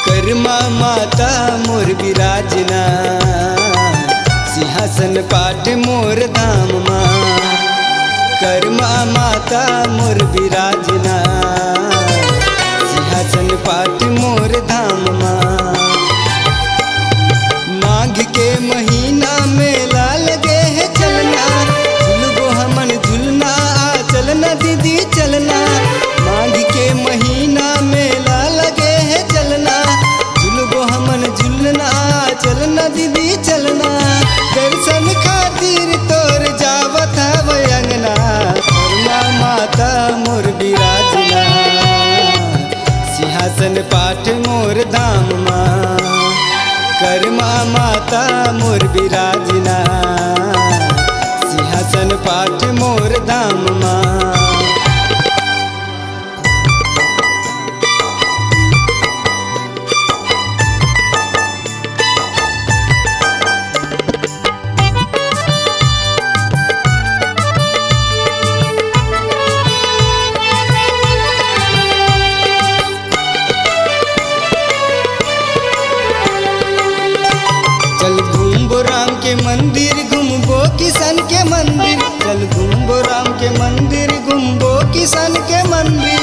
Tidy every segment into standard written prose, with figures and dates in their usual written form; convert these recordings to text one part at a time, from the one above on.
कर्मा माता मोर विराजना, सिंहासन पाठ मोर धाम माँ। कर्मा माता मोर विराजना, सिंहासन पाठ मोर धाम माँ। माघ के महीना मेला लगे है चलना, झुलबो हमन झुलना, चलना दीदी चलना। माघ के महीना मेला लगे है चलना, झुलबो हमन झुलना, चलना दीदी चलना। दर्शन खातिर तोर जावत हवै अंगना, कर्मा माता मोर विराजना, सिंहासन पाठ मोर धाम माँ। कर्मा माता मोर विराजना, सिंहासन पाठ मोर धाम माँ। चल घूमबो राम के मंदिर, घूमबो किशन के मंदिर। चल घूमबो राम के मंदिर, घूमबो किशन के मंदिर।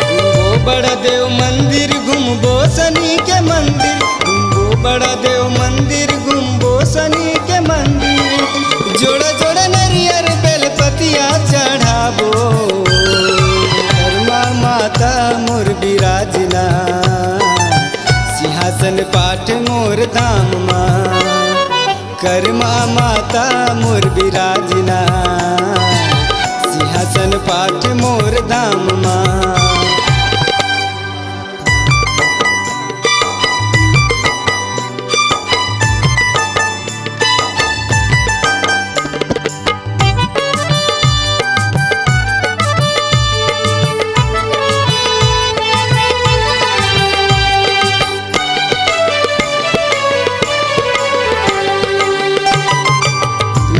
घूमबो बड़ा देव मंदिर, घूमबो शनि के मंदिर। घूमबो बड़ा देव मंदिर, घूमबो शनि के मंदिर। जोड़ा जोड़ा नरियर बेलपतिया चढ़ाबो, कर्मा माता मोर विराजना, सिंहासन पाठ मोर धाम माँ। कर्मा माता मोर विराजना, सिंहासन पाठ मोर धाम माँ।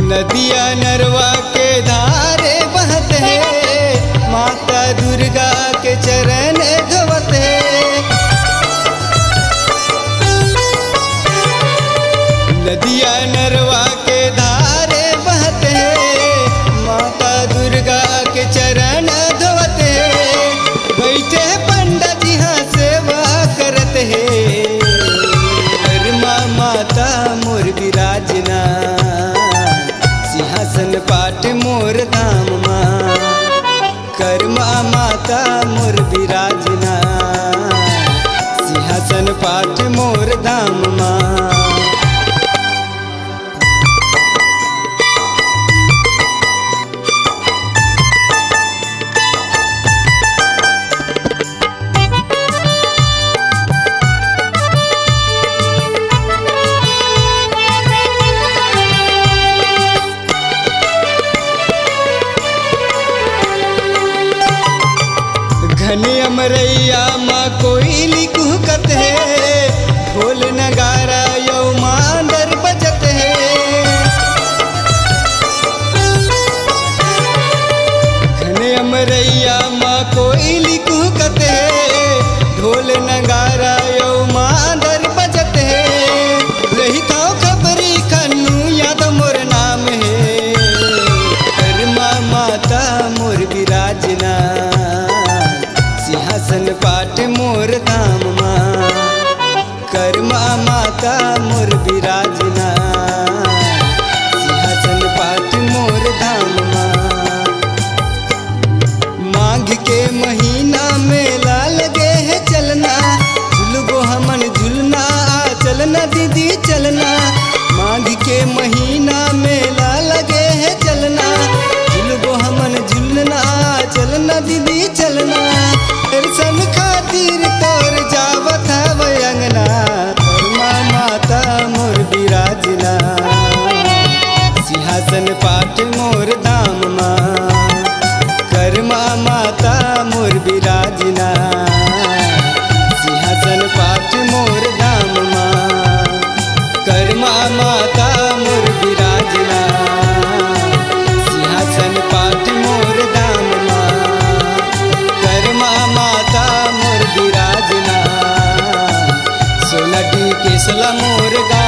नदिया नरवा के धारे बहत है, माता दुर्गा के चरण धोवत है। नदिया नरवा के धारे बहत है, माता दुर्गा के चरण धोवत है। बैठे पंडित जी हाँ सेवा करत है, कर्मा माता मोर विराजना, सिंहासन पाठ मोर धाम माँ। कर्मा माता मोर विराजना, सिंहासन पाठ मोर धाम माँ। घने अमरैया माँ कोयली कुहकत है, ढोल नगारा यौ मांदर बजत है। घने अमरैया माँ कोयली कुहकत है, ढोल नगारा यौ मांदर बजत है। रही था खबरी खन्नू याद मोर नाम है, कर्मा माता मोर विराजना, सिंहासन पाठ मोर धाम माँ। कर्मा माता मोर विराजना, सिंहासन पाठ मोर धाम माँ। माघ के महीना कर्मा माता मोर विराजना सिंहासन पाठ मोर धाम माँ कर्मा माता मोर विराजना सिंहासन पाठ मोर धाम माँ कर्मा माता मोर विराजना सोलटी केसला मोर गा